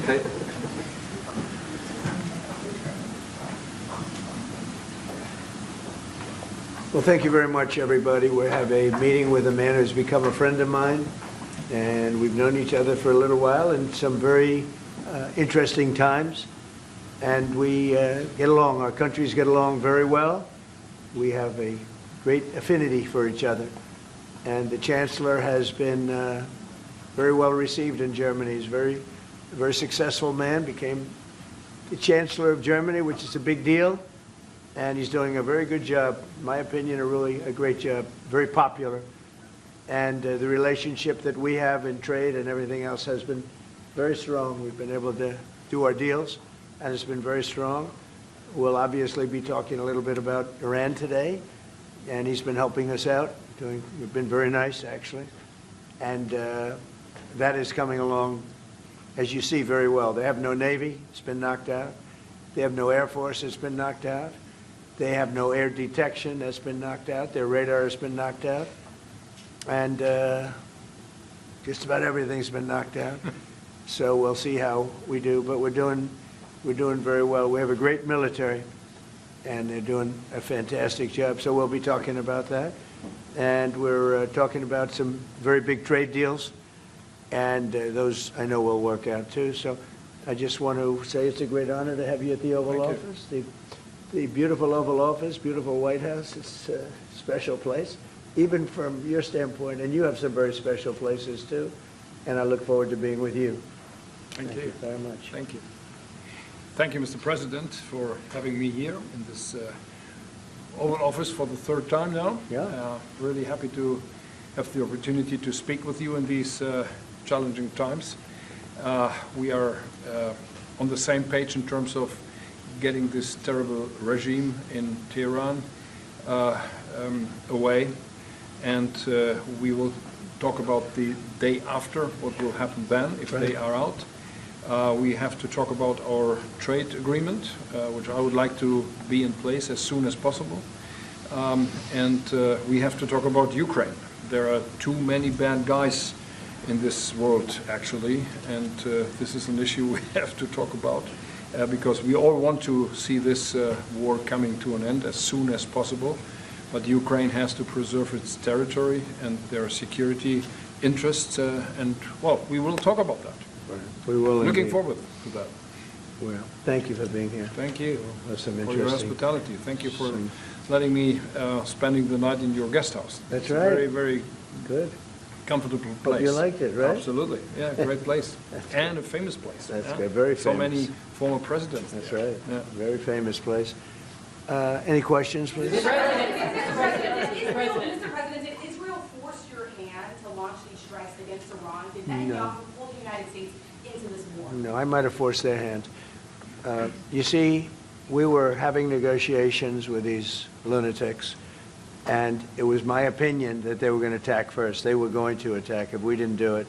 Okay. Well, thank you very much, everybody. We have a meeting with a man who's become a friend of mine, and we've known each other for a little while in some very interesting times, and we get along. Our countries get along very well. We have a great affinity for each other, and the Chancellor has been very well received in Germany. He's a very successful man, became the Chancellor of Germany, which is a big deal. And he's doing a very good job, in my opinion, a great job, very popular. And the relationship that we have in trade and everything else has been very strong. We've been able to do our deals, and it's been very strong. We'll obviously be talking a little bit about Iran today, and he's been helping us out. We've been very nice, actually. And that is coming along, as you see, very well. They have no Navy. It's been knocked out. They have no Air Force. It's been knocked out. They have no air detection. That's been knocked out. Their radar has been knocked out. And just about everything's been knocked out. So we'll see how we do. But we're doing very well. We have a great military, and they're doing a fantastic job. So we'll be talking about that. And we're talking about some very big trade deals. And those, I know, will work out, too. So I just want to say it's a great honor to have you at the Oval Office. The beautiful Oval Office, beautiful White House. It's a special place, even from your standpoint. And you have some very special places, too. And I look forward to being with you. Thank you very much. Thank you. Thank you, Mr. President, for having me here in this Oval Office for the third time now. Yeah. Really happy to have the opportunity to speak with you in these challenging times. We are on the same page in terms of getting this terrible regime in Tehran away, and we will talk about the day after, what will happen then if they are out. We have to talk about our trade agreement, which I would like to be in place as soon as possible. And we have to talk about Ukraine. There are too many bad guys in this world, actually, and this is an issue we have to talk about. Because we all want to see this war coming to an end as soon as possible, but Ukraine has to preserve its territory and their security interests, and, well, we will talk about that. Right. We will. Looking forward to that. Well, thank you for being here. Thank you That's some for your interesting. hospitality. Thank you for letting me spending the night in your guest house. That's it's right. A very, very good. Comfortable place. Hope you liked it, right? Absolutely. Yeah, great place. And a famous place. That's yeah? good. Very So famous. many former presidents. That's there. right. Yeah. Very famous place. Any questions, please? Mr. President, did Israel force your hand to launch these strikes against Iran? Did Netanyahu pull the United States into this war? No, I might have forced their hand. You see, we were having negotiations with these lunatics, and it was my opinion that they were going to attack first. They were going to attack. If we didn't do it,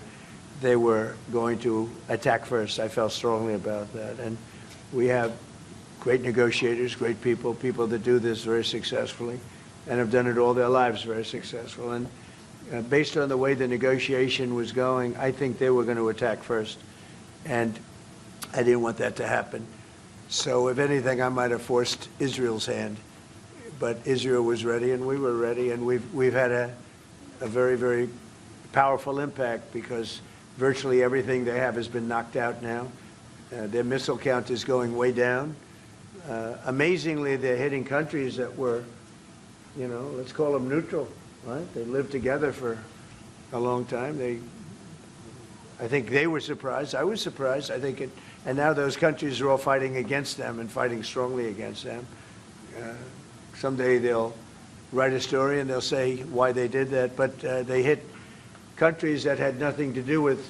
they were going to attack first. I felt strongly about that. And we have great negotiators, great people, people that do this very successfully and have done it all their lives very successful. And based on the way the negotiation was going, I think they were going to attack first. And I didn't want that to happen. So if anything, I might have forced Israel's hand. But Israel was ready, and we were ready, and we've had a very, very powerful impact because virtually everything they have has been knocked out now. Their missile count is going way down. Amazingly, they're hitting countries that were, you know, let's call them neutral, right? They lived together for a long time. I think they were surprised. I was surprised. I think and now those countries are all fighting against them and fighting strongly against them. Someday they'll write a story and they'll say why they did that, but they hit countries that had nothing to do with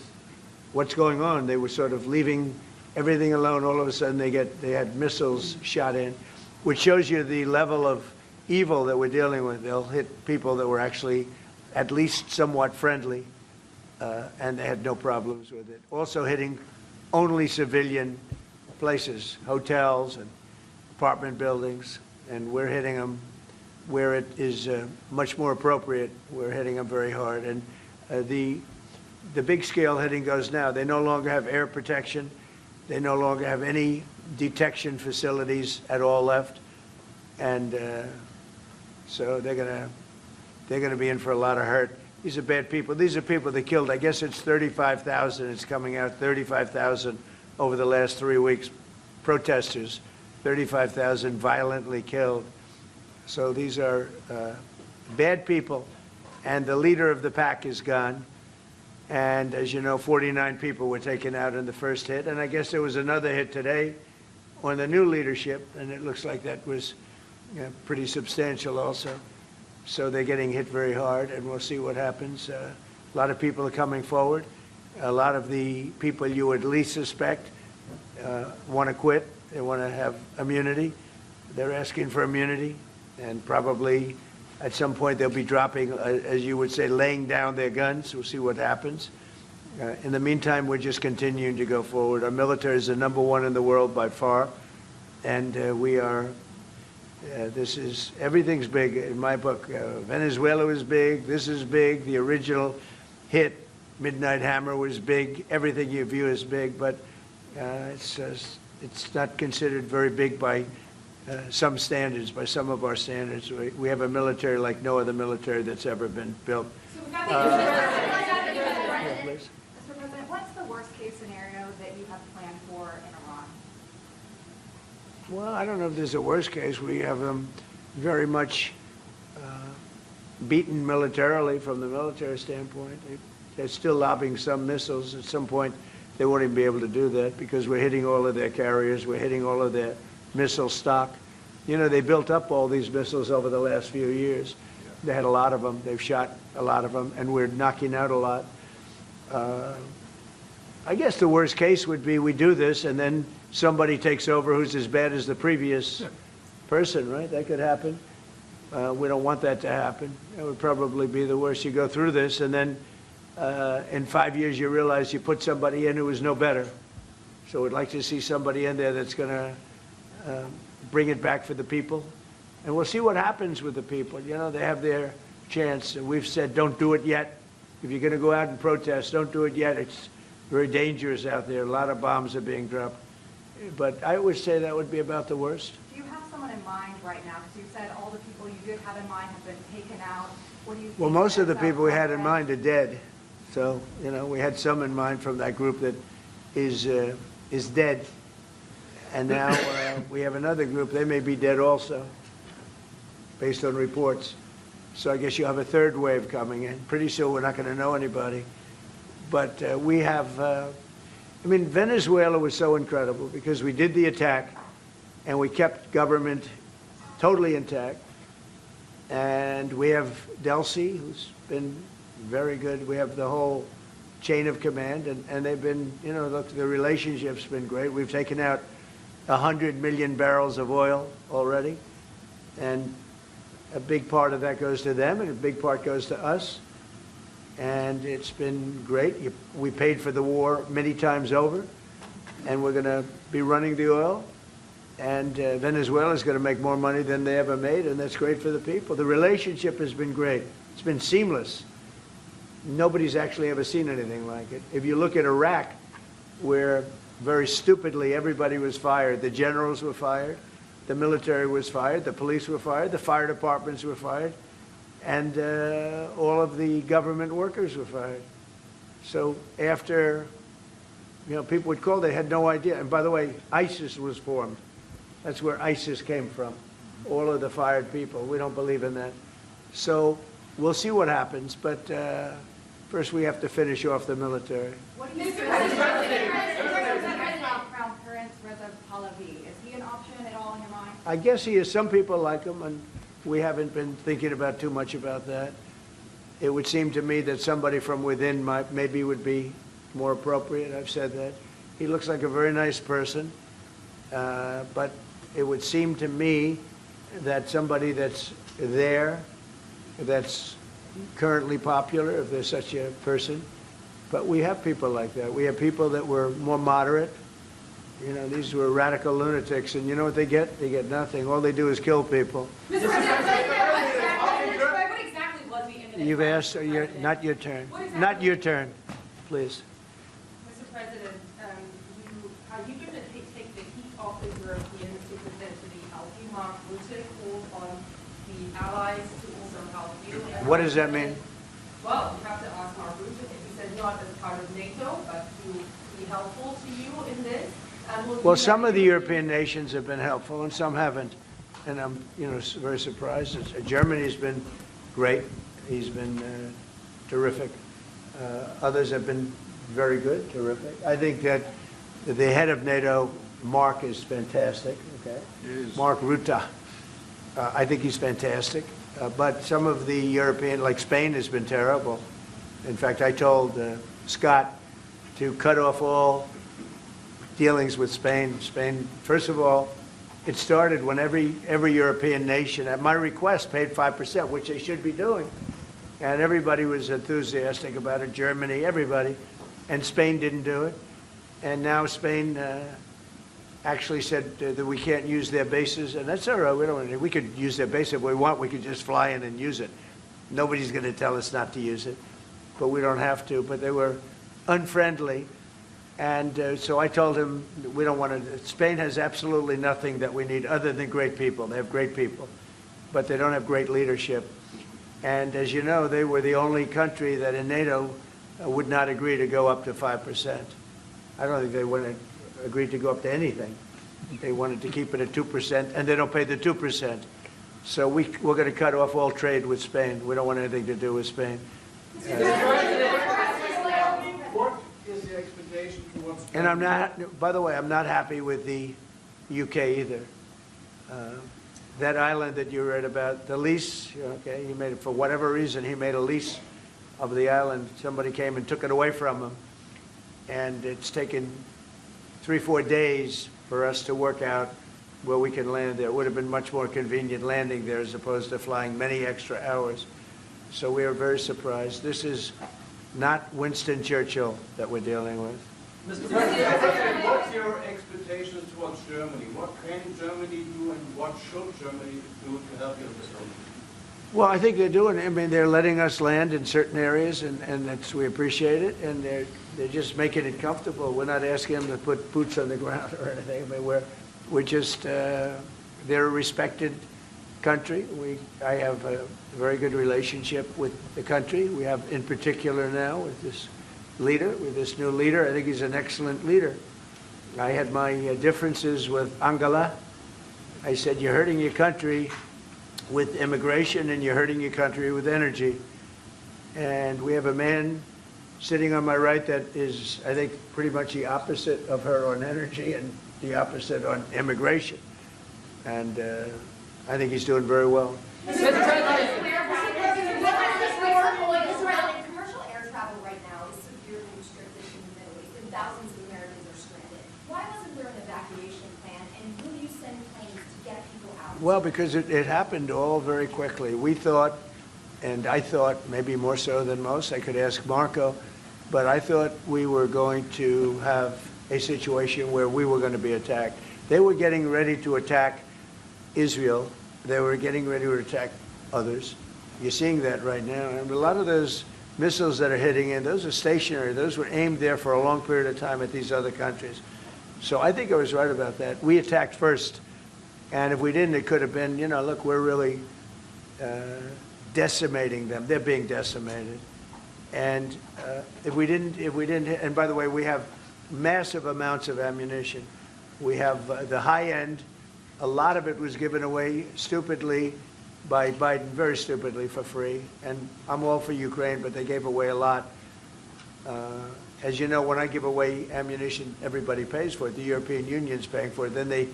what's going on. They were sort of leaving everything alone. All of a sudden they had missiles shot in, which shows you the level of evil that we're dealing with. They'll hit people that were actually at least somewhat friendly, and they had no problems with it. Also hitting only civilian places, hotels and apartment buildings. And we're hitting them where it is much more appropriate. We're hitting them very hard. And the big scale hitting goes now. They no longer have air protection. They no longer have any detection facilities at all left, and so they're gonna be in for a lot of hurt. These are bad people. These are people that killed. I guess it's 35,000. It's coming out 35,000 over the last 3 weeks. Protesters, 35,000 violently killed. So these are bad people, and the leader of the pack is gone. And as you know, 49 people were taken out in the first hit, and I guess there was another hit today on the new leadership, and it looks like that was pretty substantial also. So they're getting hit very hard, and we'll see what happens. A lot of people are coming forward. A lot of the people you would least suspect want to quit. They want to have immunity. They're asking for immunity, and probably at some point they'll be dropping, as you would say, laying down their guns. We'll see what happens. In the meantime, we're just continuing to go forward. Our military is the #1 in the world by far, and we are. Everything's big in my book. Venezuela was big. This is big. The original hit, Midnight Hammer, was big. Everything you view is big, but it's not considered very big by some standards, by some of our standards. We have a military like no other military that's ever been built. Mr. President, what's the worst-case scenario that you have planned for in Iran? Well, I don't know if there's a worst case. We have them very much beaten militarily from the military standpoint. They're still lobbing some missiles. At some point, they won't even be able to do that because we're hitting all of their carriers. We're hitting all of their missile stock. You know, they built up all these missiles over the last few years. They had a lot of them. They've shot a lot of them, and we're knocking out a lot. I guess the worst case would be we do this, and then somebody takes over who's as bad as the previous person, right? That could happen. We don't want that to happen. That would probably be the worst. You go through this, and then in 5 years you realize you put somebody in who was no better. So we'd like to see somebody in there that's going to bring it back for the people. And we'll see what happens with the people. You know, they have their chance. And we've said, don't do it yet. If you're going to go out and protest, don't do it yet. It's very dangerous out there. A lot of bombs are being dropped. But I would say that would be about the worst. Do you have someone in mind right now? Because you said all the people you did have in mind have been taken out. What do you think? Well, most of the people we had in mind. mind are dead. So, you know, we had some in mind from that group that is dead. And now we have another group. They may be dead also, based on reports. So I guess you have a third wave coming in. Pretty soon we're not going to know anybody. But we have, I mean, Venezuela was so incredible because we did the attack and we kept government totally intact. And we have Delcy, who's been very good. We have the whole chain of command, and they've been, you know, look, the relationship's been great. We've taken out 100 million barrels of oil already, and a big part of that goes to them, and a big part goes to us. And it's been great. We paid for the war many times over, and we're going to be running the oil. And Venezuela is going to make more money than they ever made, and that's great for the people. The relationship has been great. It's been seamless. Nobody's actually ever seen anything like it. If you look at Iraq, where very stupidly everybody was fired, the generals were fired, the military was fired, the police were fired, the fire departments were fired, and all of the government workers were fired. So after, you know, people would call, they had no idea. And by the way, ISIS was formed. That's where ISIS came from, all of the fired people. We don't believe in that. So we'll see what happens, but first we have to finish off the military. What do you think about Crown Prince Reza Pahlavi? Is he an option at all in your mind? I guess he is. Some people like him, and we haven't been thinking about too much about that. It would seem to me that somebody from within maybe would be more appropriate. I've said that. He looks like a very nice person, but it would seem to me that somebody that's there, that's currently popular, if there's such a person. But we have people like that. We have people that were more moderate. You know, these were radical lunatics, and you know what they get? They get nothing. All they do is kill people. Mr. President, what exactly was the imminent You've threat, asked, Mr. President? not your turn. What exactly Not your turn, please. Mr. President, you Are you going to take the heat off the Europeans to potentially help you, Mark Rutte, call on the allies to also help you? What does that mean? Well, you have to ask Mark Rutte if he said not as part of NATO, but to be helpful to you in this. Well, some of the European nations have been helpful and some haven't. And I'm, very surprised. Germany's been great. He's been terrific. Others have been very good, terrific. I think that the head of NATO, Mark, is fantastic. Okay, Mark Rutte. I think he's fantastic. But some of the European, like Spain, has been terrible. In fact, I told Scott to cut off all dealings with Spain. Spain, first of all, it started when every European nation, at my request, paid 5%, which they should be doing. And everybody was enthusiastic about it, Germany, everybody. And Spain didn't do it. And now Spain actually said that we can't use their bases, and that's all right. We could use their base if we want. We could just fly in and use it. Nobody's going to tell us not to use it, but we don't have to. But they were unfriendly. And so I told him, we don't want to, Spain has absolutely nothing that we need other than great people. They have great people, but they don't have great leadership. And as you know, they were the only country that in NATO would not agree to go up to 5%. I don't think they would have agreed to go up to anything. They wanted to keep it at 2%, and they don't pay the 2%. So we're going to cut off all trade with Spain. We don't want anything to do with Spain. What is the expectation towards? And I'm not, by the way, I'm not happy with the UK either. That island that you read about, the lease, okay, he made it for whatever reason, he made a lease of the island. Somebody came and took it away from him. And it's taken 3-4 days for us to work out where we can land there. It would have been much more convenient landing there as opposed to flying many extra hours. So we are very surprised. This is not Winston Churchill that we're dealing with. Mr. President, what's your expectations towards Germany? What can Germany do and what should Germany do to help you in this moment? Well, I think they're doing it. I mean, they're letting us land in certain areas, and we appreciate it, and they're just making it comfortable. We're not asking them to put boots on the ground or anything. I mean, we're just, they're a respected country. I have a very good relationship with the country. We have, in particular now, with this leader, with this new leader. I think he's an excellent leader. I had my differences with Angela. I said, you're hurting your country with immigration and you're hurting your country with energy. And we have a man sitting on my right that is, I think, pretty much the opposite of her on energy and the opposite on immigration. And I think he's doing very well. Commercial air travel right now is severely restricted in the Middle East, and thousands of Americans are stranded. Why wasn't there an evacuation plan, and will you send planes to get people out? Well, because it happened all very quickly. We thought, and I thought maybe more so than most, I could ask Marco, but I thought we were going to have a situation where we were going to be attacked. They were getting ready to attack Israel. They were getting ready to attack others. You're seeing that right now. And a lot of those missiles that are hitting in, those are stationary. Those were aimed there for a long period of time at these other countries. So I think I was right about that. We attacked first. And if we didn't, it could have been, look, we're really decimating them. They're being decimated. And if we didn't, and by the way, we have massive amounts of ammunition. We have the high end. A lot of it was given away stupidly by Biden, very stupidly, for free. And I'm all for Ukraine, but they gave away a lot. As you know, when I give away ammunition, everybody pays for it. The European Union's paying for it. Then they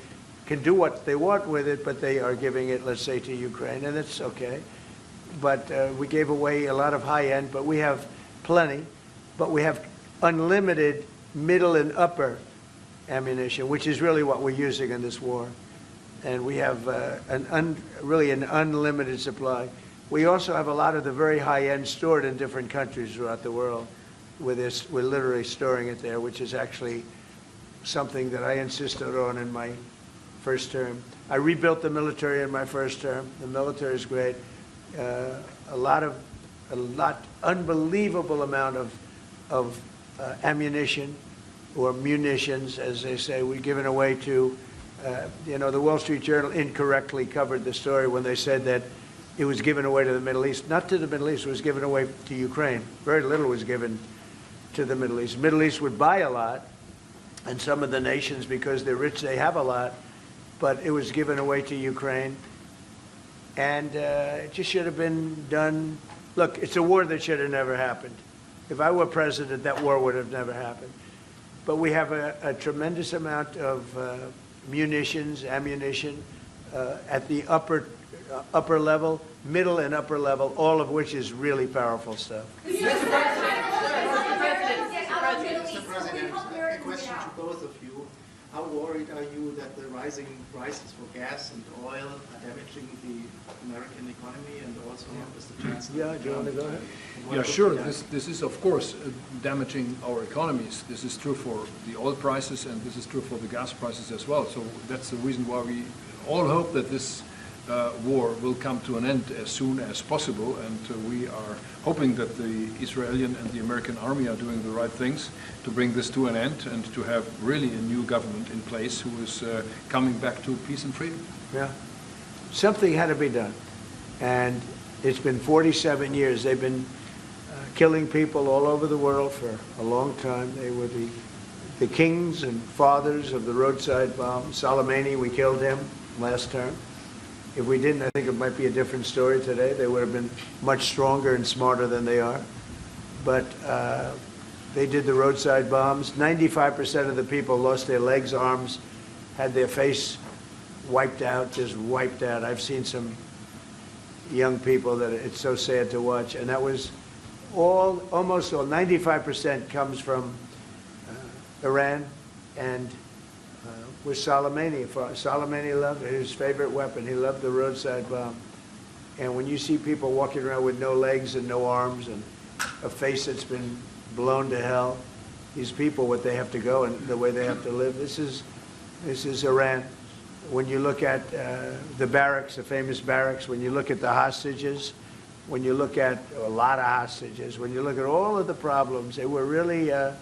can do what they want with it, but they are giving it, let's say, to Ukraine, and it's okay. But we gave away a lot of high end, but we have plenty. But we have unlimited middle and upper ammunition, which is really what we're using in this war. And we have really an unlimited supply. We also have a lot of the very high end stored in different countries throughout the world. We're literally storing it there, which is actually something that I insisted on in my first term. I rebuilt the military in my first term. The military is great. Unbelievable amount of ammunition, or munitions, as they say, were given away to, the Wall Street Journal incorrectly covered the story when they said that it was given away to the Middle East. Not to the Middle East, it was given away to Ukraine. Very little was given to the Middle East. The Middle East would buy a lot, and some of the nations, because they're rich, they have a lot, but it was given away to Ukraine. And it just should have been done. Look, it's a war that should have never happened. If I were president, that war would have never happened. But we have a tremendous amount of munitions, ammunition at the upper level, middle and upper level, all of which is really powerful stuff. Mr. President, a question to both of you. How worried are you that the rising prices for gas and oil are damaging the American economy and also Mr. Chancellor? Yeah, do you want to go ahead? Yeah, sure. This is, of course, damaging our economies. This is true for the oil prices, and this is true for the gas prices as well. So that's the reason why we all hope that this war will come to an end as soon as possible, and we are hoping that the Israeli and the American army are doing the right things to bring this to an end and to have really a new government in place who is coming back to peace and freedom. Yeah. Something had to be done. And it's been 47 years. They've been killing people all over the world for a long time. They were the kings and fathers of the roadside bomb. Soleimani, we killed him last term. If we didn't, I think it might be a different story today. They would have been much stronger and smarter than they are. But they did the roadside bombs. 95% of the people lost their legs, arms, had their face wiped out, just wiped out. I've seen some young people that it's so sad to watch. And that was almost all, 95% comes from Iran and with Soleimani. Soleimani loved his favorite weapon. He loved the roadside bomb. And when you see people walking around with no legs and no arms and a face that's been blown to hell, these people, what they have to go and the way they have to live, this is Iran. When you look at the barracks, the famous barracks, when you look at the hostages, when you look at a lot of hostages, when you look at all of the problems, they were really a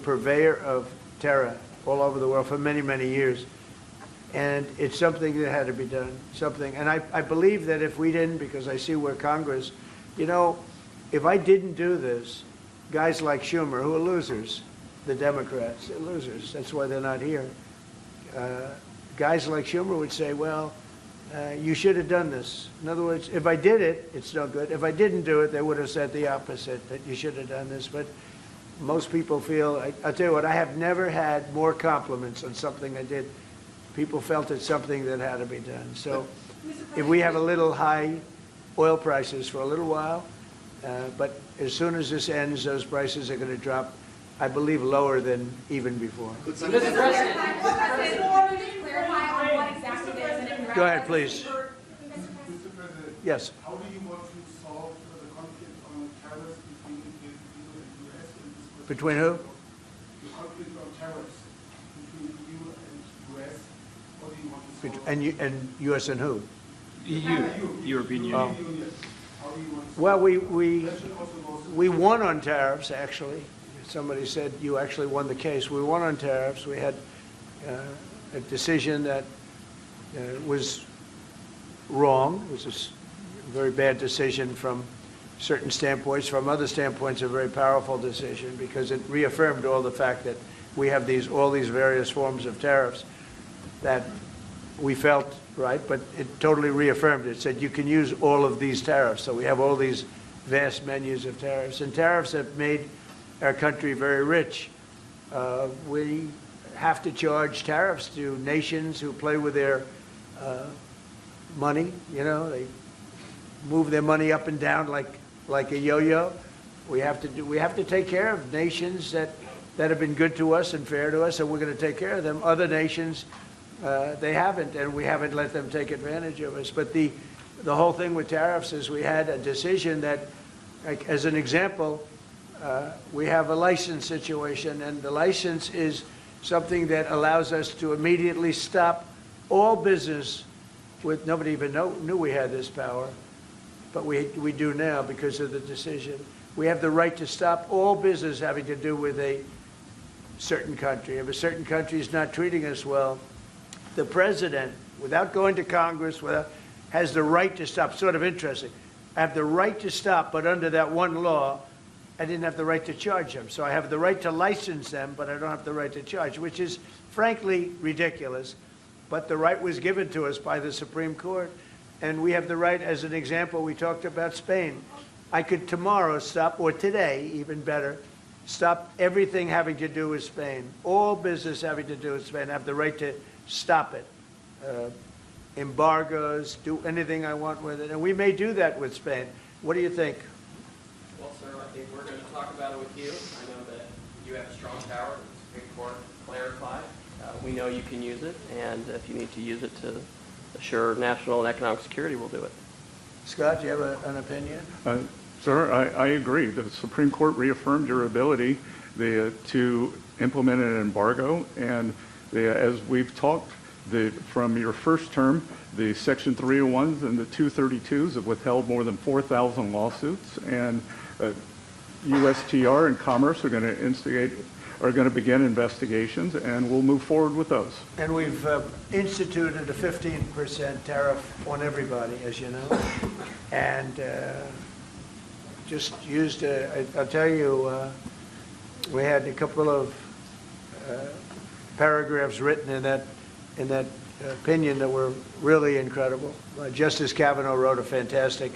purveyor of terror all over the world for many, many years. And it's something that had to be done, something. And I believe that if we didn't, because I see where Congress, if I didn't do this, guys like Schumer, who are losers, the Democrats, they're losers. That's why they're not here. Guys like Schumer would say, well, you should have done this. In other words, if I did it, it's no good. If I didn't do it, they would have said the opposite, that you should have done this. But most people feel, I'll tell you what, I have never had more compliments on something I did. People felt it's something that had to be done. So if we have a little high oil prices for a little while, but as soon as this ends, those prices are going to drop, I believe, lower than even before. Go ahead, please. Mr. President. Yes. How do you want to solve the conflict on tariffs between the EU and the US in this? Between who? The conflict on tariffs between the EU and US. How do you want to solve And U.S. and who? EU, European Union. How do you want to Well, solve we won on tariffs, actually. Somebody said you actually won the case. We won on tariffs. We had a decision that was wrong. It was a very bad decision from certain standpoints. From other standpoints, a very powerful decision because it reaffirmed all the fact that we have all these various forms of tariffs that we felt right, but it totally reaffirmed it. It said you can use all of these tariffs. So we have all these vast menus of tariffs. And tariffs have made our country very rich. We have to charge tariffs to nations who play with their money. They move their money up and down like a yo-yo. We have to take care of nations that have been good to us and fair to us, and we're going to take care of them. Other nations, they haven't, and we haven't let them take advantage of us. But the whole thing with tariffs is we had a decision that, like, as an example, we have a license situation, and the license is something that allows us to immediately stop all business with, nobody even knew we had this power, but we do now because of the decision. We have the right to stop all business having to do with a certain country. If a certain country is not treating us well, the president, without going to Congress, has the right to stop. Sort of interesting. I have the right to stop, but under that one law, I didn't have the right to charge them. So I have the right to license them, but I don't have the right to charge, which is frankly ridiculous. But the right was given to us by the Supreme Court. And we have the right, as an example, we talked about Spain. I could tomorrow stop, or today, even better, stop everything having to do with Spain. All business having to do with Spain. I have the right to stop it. Embargoes, do anything I want with it. And we may do that with Spain. What do you think? Well, sir, I think we're going to talk about it with you. I know that you have strong power. The Supreme Court clarified. We know you can use it, and if you need to use it to assure national and economic security, we'll do it. Scott, do you have an opinion? Sir, I agree. The Supreme Court reaffirmed your ability to implement an embargo, and as we've talked, from your first term, the Section 301s and the 232s have withheld more than 4,000 lawsuits, and USTR and Commerce are going to begin investigations, and we'll move forward with those. And we've instituted a 15% tariff on everybody, as you know, and just used. I'll tell you, we had a couple of paragraphs written in that opinion that were really incredible. Justice Kavanaugh wrote a fantastic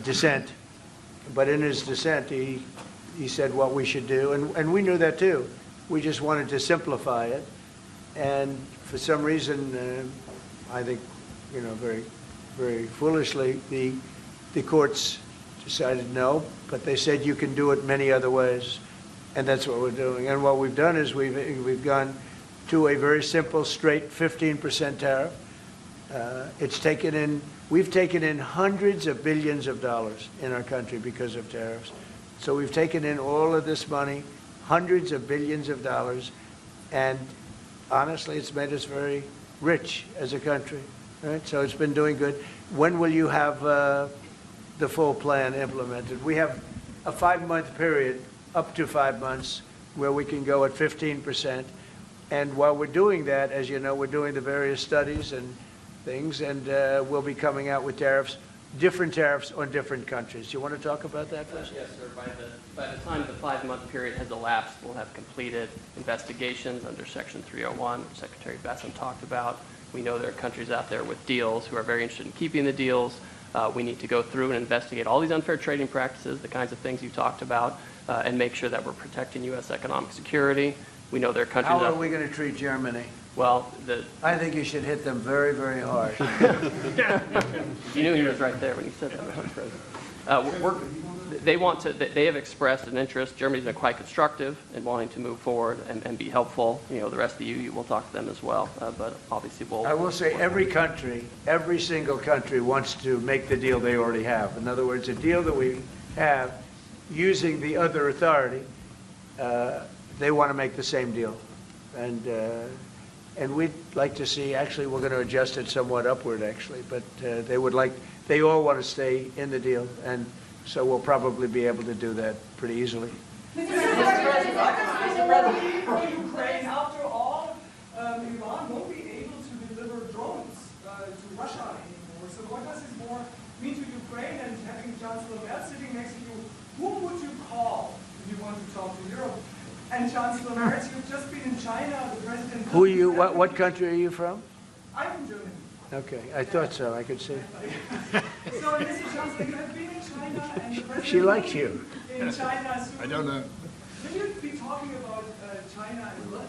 dissent, but in his dissent, he said what we should do, and we knew that too. We just wanted to simplify it, and for some reason, I think, very, very foolishly, the courts decided no, but they said you can do it many other ways, and that's what we're doing. And what we've done is we've gone to a very simple, straight 15% tariff. We've taken in hundreds of billions of dollars in our country because of tariffs. So we've taken in all of this money, hundreds of billions of dollars, and honestly, it's made us very rich as a country. Right? So it's been doing good. When will you have the full plan implemented? We have a 5-month period, up to 5 months, where we can go at 15%. And while we're doing that, as you know, we're doing the various studies and things, and we'll be coming out with different tariffs on different countries. Do you want to talk about that first? Yes, sir. By the time the 5-month period has elapsed, we'll have completed investigations under Section 301, which Secretary Bessent talked about. We know there are countries out there with deals who are very interested in keeping the deals. We need to go through and investigate all these unfair trading practices, the kinds of things you talked about, and make sure that we're protecting U.S. economic security. We know there are countries. How are we going to treat Germany? Well, I think you should hit them very, very hard. You knew he was right there when he said that, Mr. President. They have expressed an interest. Germany's been quite constructive in wanting to move forward and be helpful. The rest of the EU will talk to them as well. But obviously I will say every single country wants to make the deal they already have. In other words, a deal that we have using the other authority, they want to make the same deal. And we'd like to see, actually, we're going to adjust it somewhat upward, actually, but they all want to stay in the deal, and so we'll probably be able to do that pretty easily. Mr. President, Ukraine, after all, Iran won't be able to deliver drones to Russia anymore. So what does this more mean to Ukraine, and having Chancellor Merz sitting next to you, whom would you call if you want to talk to Europe? And Chancellor Merz, you've just been in China, the president... Who are you, what country are you from? I'm from Germany. Okay, I thought so, I could see. So, Mr. Chancellor, you have been in China, and the president... She likes you. In China soon. I don't know. Will you be talking about China as well?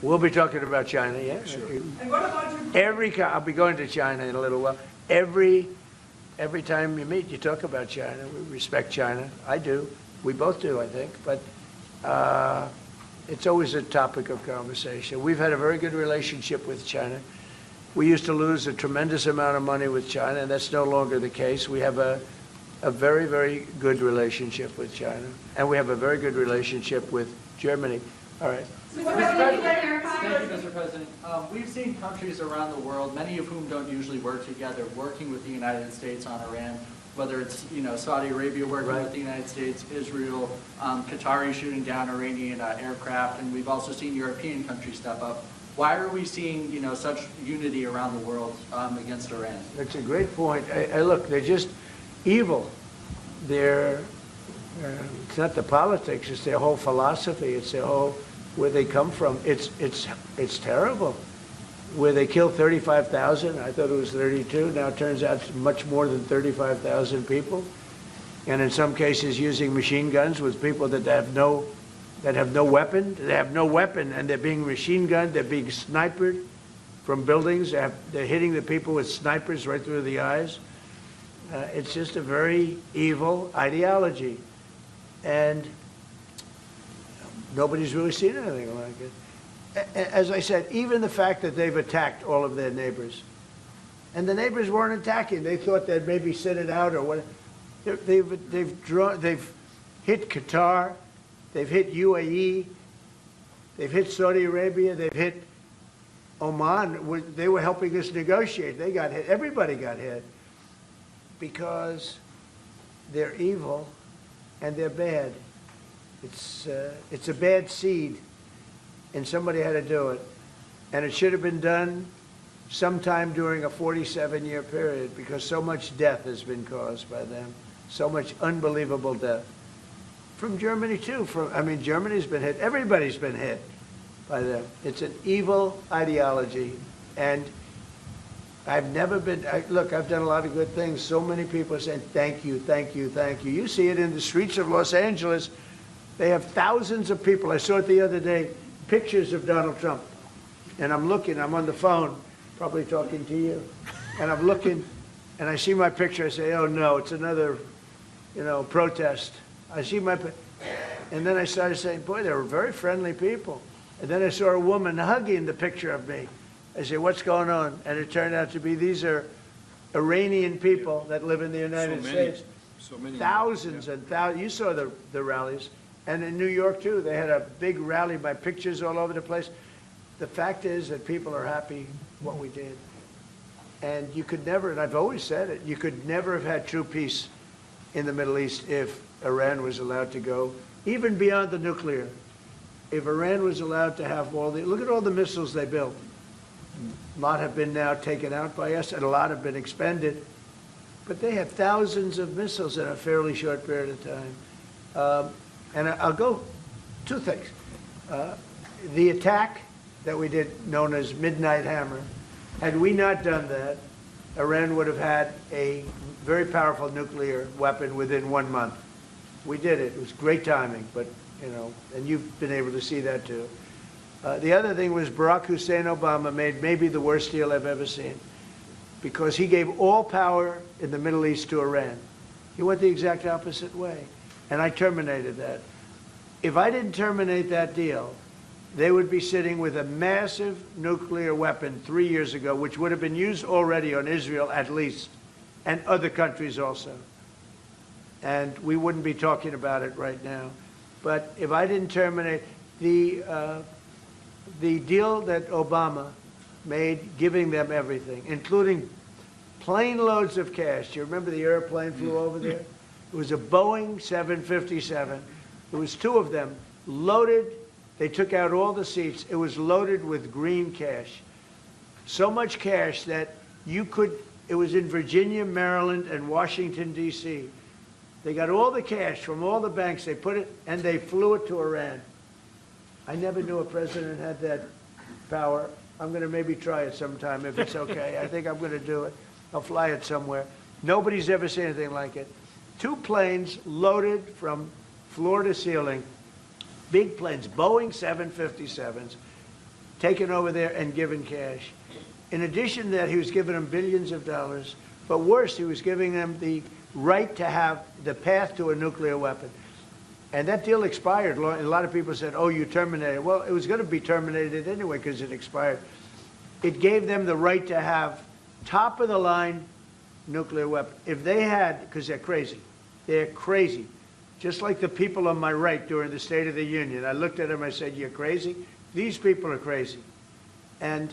We'll be talking about China, yeah. Sure. And what about you? I'll be going to China in a little while. Every time you meet, you talk about China. We respect China. I do. We both do, I think. But it's always a topic of conversation. We've had a very good relationship with China. We used to lose a tremendous amount of money with China, and that's no longer the case. We have a very, very good relationship with China, and we have a very good relationship with Germany. All right. Thank you, Mr. President. We've seen countries around the world, many of whom don't usually work together, working with the United States on Iran. whether it's, Saudi Arabia working Right. with the United States, Israel, Qatari shooting down Iranian aircraft, and we've also seen European countries step up. Why are we seeing, such unity around the world against Iran? That's a great point. Look, they're just evil. They're, it's not the politics, it's their whole philosophy, it's their whole, where they come from. It's terrible. Where they killed 35,000, I thought it was 32, now it turns out it's much more than 35,000 people. And in some cases using machine guns with people that have no weapon. They have no weapon, and they're being machine gunned, they're being sniped from buildings, they're hitting the people with snipers right through the eyes. It's just a very evil ideology. And nobody's really seen anything like it. As I said, even the fact that they've attacked all of their neighbors, and the neighbors weren't attacking. They thought they'd maybe sit it out or what. They've hit Qatar, they've hit UAE, they've hit Saudi Arabia, they've hit Oman. They were helping us negotiate. They got hit. Everybody got hit because they're evil and they're bad. It's a bad seed. And somebody had to do it. And it should have been done sometime during a 47-year period because so much death has been caused by them, so much unbelievable death. From Germany, too. Germany's been hit. Everybody's been hit by them. It's an evil ideology. And I've never been, look, I've done a lot of good things. So many people are saying, thank you, thank you, thank you. You see it in the streets of Los Angeles. They have thousands of people. I saw it the other day. Pictures of Donald Trump. And I'm looking, I'm on the phone, probably talking to you. And I'm looking, and I see my picture, I say, oh no, it's another, protest. I see my, and then I started saying, boy, they were very friendly people. And then I saw a woman hugging the picture of me. I said, what's going on? And it turned out to be, these are Iranian people that live in the United States. So many. Thousands and thousands. You saw the rallies. And in New York, too, they had a big rally by pictures all over the place. The fact is that people are happy what we did. And you could never, and I've always said it, you could never have had true peace in the Middle East if Iran was allowed to go, even beyond the nuclear. If Iran was allowed to have look at all the missiles they built. A lot have been now taken out by us, and a lot have been expended. But they have thousands of missiles in a fairly short period of time. And I'll go two things. The attack that we did, known as Midnight Hammer, had we not done that, Iran would have had a very powerful nuclear weapon within 1 month. We did it. It was great timing, but, and you've been able to see that too. The other thing was Barack Hussein Obama made maybe the worst deal I've ever seen because he gave all power in the Middle East to Iran. He went the exact opposite way. And I terminated that. If I didn't terminate that deal, they would be sitting with a massive nuclear weapon 3 years ago, which would have been used already on Israel at least, and other countries also. And we wouldn't be talking about it right now. But if I didn't terminate the deal that Obama made, giving them everything, including plane loads of cash. Do you remember the airplane flew over there? It was a Boeing 757. There was two of them, loaded. They took out all the seats. It was loaded with green cash. So much cash that it was in Virginia, Maryland, and Washington, D.C. They got all the cash from all the banks. They put it, and they flew it to Iran. I never knew a president had that power. I'm going to maybe try it sometime if it's okay. I think I'm going to do it. I'll fly it somewhere. Nobody's ever seen anything like it. 2 planes loaded from floor to ceiling, big planes, Boeing 757s, taken over there and given cash. In addition to that, he was giving them billions of dollars. But worse, he was giving them the right to have the path to a nuclear weapon. And that deal expired. A lot of people said, oh, you terminated it. Well, it was going to be terminated anyway because it expired. It gave them the right to have top-of-the-line nuclear weapon. If they had, because they're crazy. They're crazy. Just like the people on my right during the State of the Union. I looked at them, I said, you're crazy? These people are crazy. And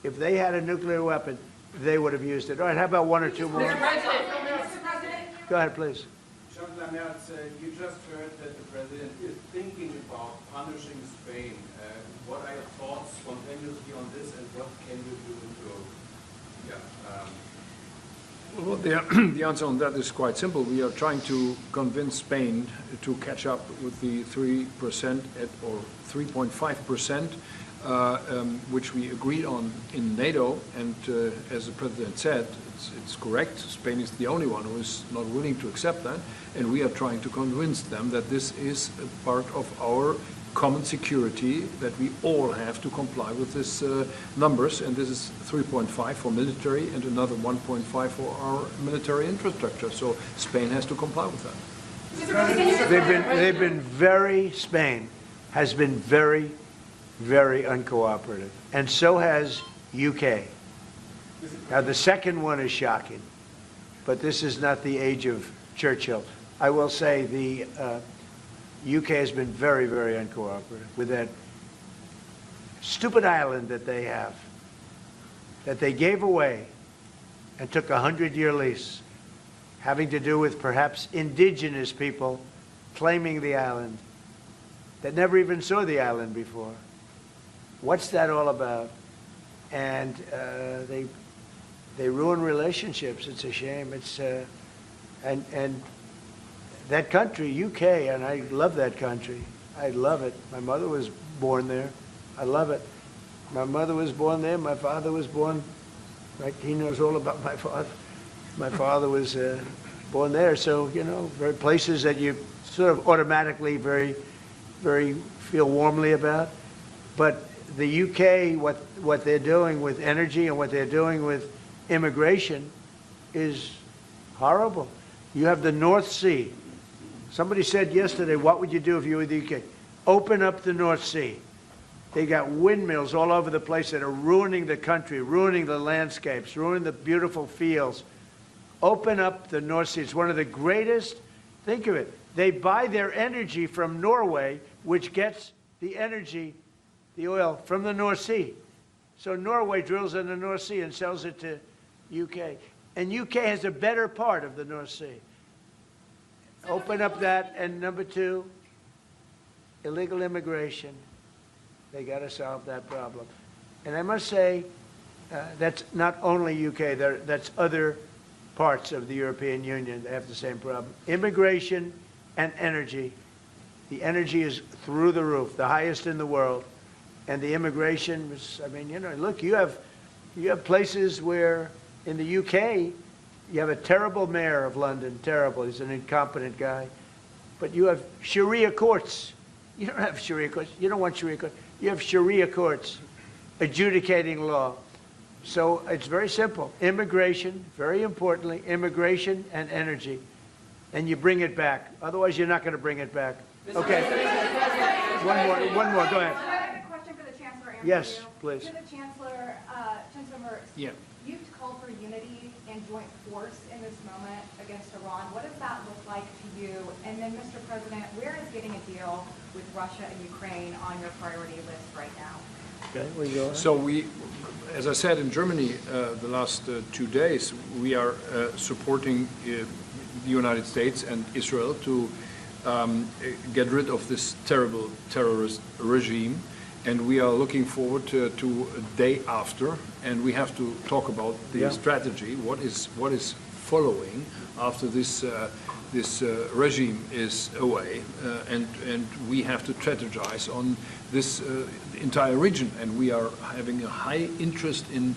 if they had a nuclear weapon, they would have used it. All right, how about 1 or 2 more? Mr. President, Go ahead, please. Chancellor Merz, you just heard that the president is thinking about punishing Spain. What are your thoughts spontaneously on this, and what can you do to, Well, the answer on that is quite simple. We are trying to convince Spain to catch up with the 3% or 3.5%, which we agreed on in NATO. And as the president said, it's correct. Spain is the only one who is not willing to accept that. And we are trying to convince them that this is a part of our common security, that we all have to comply with these numbers, and this is 3.5 for military and another 1.5 for our military infrastructure. So Spain has to comply with that. Spain has been very, very uncooperative, and so has UK. Now the second one is shocking, but this is not the age of Churchill. I will say the UK has been very, very uncooperative with that stupid island that they have, that they gave away and took a 100-year lease, having to do with perhaps indigenous people claiming the island that never even saw the island before. What's that all about? And they ruin relationships. It's a shame. It's and that country, UK, and I love that country. I love it. My mother was born there. I love it. My mother was born there. My father was born. Right? He knows all about my father. My father was born there. So, you know, very places that you sort of automatically very feel warmly about. But the UK, what they're doing with energy and what they're doing with immigration is horrible. You have the North Sea. Somebody said yesterday, what would you do if you were the UK? Open up the North Sea. They got windmills all over the place that are ruining the country, ruining the landscapes, ruining the beautiful fields. Open up the North Sea. It's one of the greatest, think of it, they buy their energy from Norway, which gets the energy, the oil, from the North Sea. So Norway drills in the North Sea and sells it to UK. And UK has a better part of the North Sea. Open up that, and number two, illegal immigration. They got to solve that problem. And I must say, that's not only UK, that's other parts of the European Union. They have the same problem. Immigration and energy. The energy is through the roof, the highest in the world. And the immigration was, I mean, you know, look, you have places where in the UK, you have a terrible mayor of London, terrible. He's an incompetent guy. But you have Sharia courts. You don't have Sharia courts. You don't want Sharia courts. You have Sharia courts adjudicating law. So it's very simple. Immigration, very importantly, immigration and energy. And you bring it back. Otherwise, you're not going to bring it back. Okay. One more. Go ahead. I have a question for the Chancellor. Yes, please. To the Chancellor, Chancellor Merz. Yeah. You've called for unity and joint force in this moment against Iran. What does that look like to you? And then, Mr. President, where is getting a deal with Russia and Ukraine on your priority list right now? Okay, where you go? So we, as I said, in Germany the last 2 days, we are supporting the United States and Israel to get rid of this terrible terrorist regime. And we are looking forward to a day after, and we have to talk about the strategy. What is following after this regime is away, and we have to strategize on this entire region. And we are having a high interest in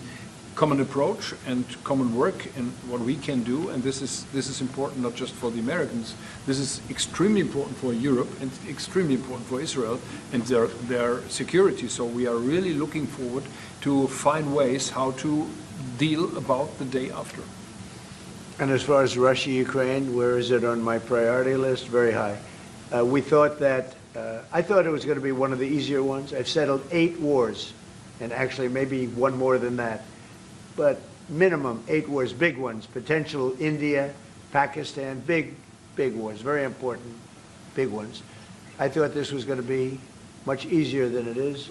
common approach and common work and what we can do. And this is important not just for the Americans. This is extremely important for Europe and extremely important for Israel and their security. So we are really looking forward to find ways how to deal about the day after. And as far as Russia, Ukraine, where is it on my priority list? Very high. We thought that, I thought it was going to be one of the easier ones. I've settled 8 wars, and actually maybe one more than that. But minimum 8 wars, big ones, potential India, Pakistan, big wars, very important, big ones. I thought this was going to be much easier than it is.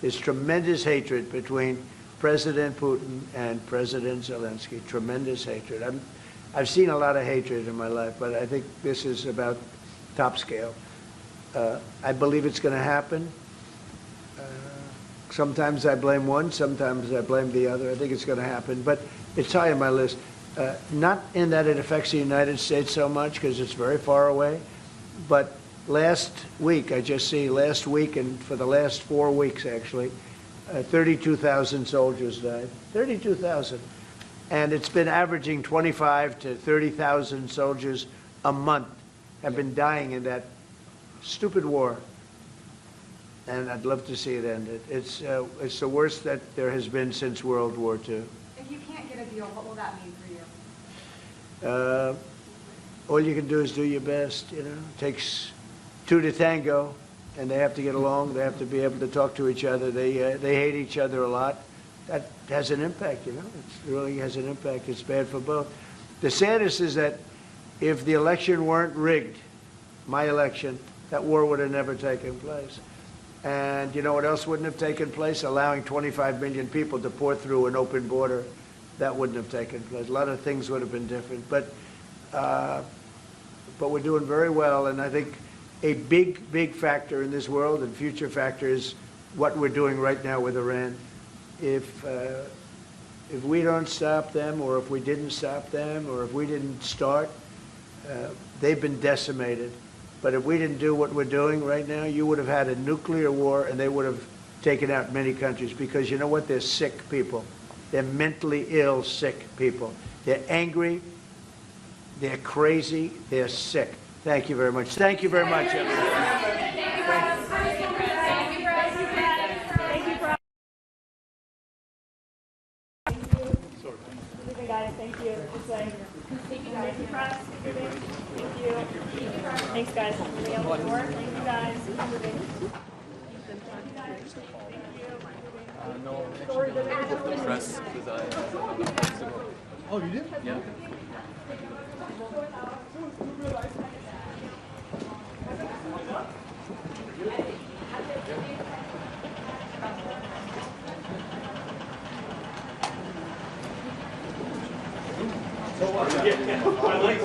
There's tremendous hatred between President Putin and President Zelensky, tremendous hatred. I've seen a lot of hatred in my life, but I think this is about top scale. I believe it's going to happen. Sometimes I blame one, sometimes I blame the other. I think it's going to happen, but it's high on my list. Not in that it affects the United States so much, because it's very far away, but last week, last week and for the last 4 weeks actually, 32,000 soldiers died. 32,000. And it's been averaging 25 to 30,000 soldiers a month have been dying in that stupid war. And I'd love to see it ended. It's the worst that there has been since World War II. If you can't get a deal, what will that mean for you? All you can do is do your best, you know. It takes two to tango, and they have to get along. They have to be able to talk to each other. They hate each other a lot. That has an impact, you know. It really has an impact. It's bad for both. The saddest is that if the election weren't rigged, my election, that war would have never taken place. And you know what else wouldn't have taken place? Allowing 25 million people to pour through an open border. That wouldn't have taken place. A lot of things would have been different. But we're doing very well, and I think a big factor in this world and future factor is what we're doing right now with Iran. If we don't stop them, or if we didn't stop them, or if we didn't start, they've been decimated. But if we didn't do what we're doing right now, you would have had a nuclear war, and they would have taken out many countries, because you know what? They're sick people. They're mentally ill, sick people. They're angry. They're crazy. They're sick. Thank you very much. Thank you very much, everyone. Thank you. Thank you, guys. Thank you. Thanks, guys. Thank you, guys. The press, Oh, you did? yeah. I like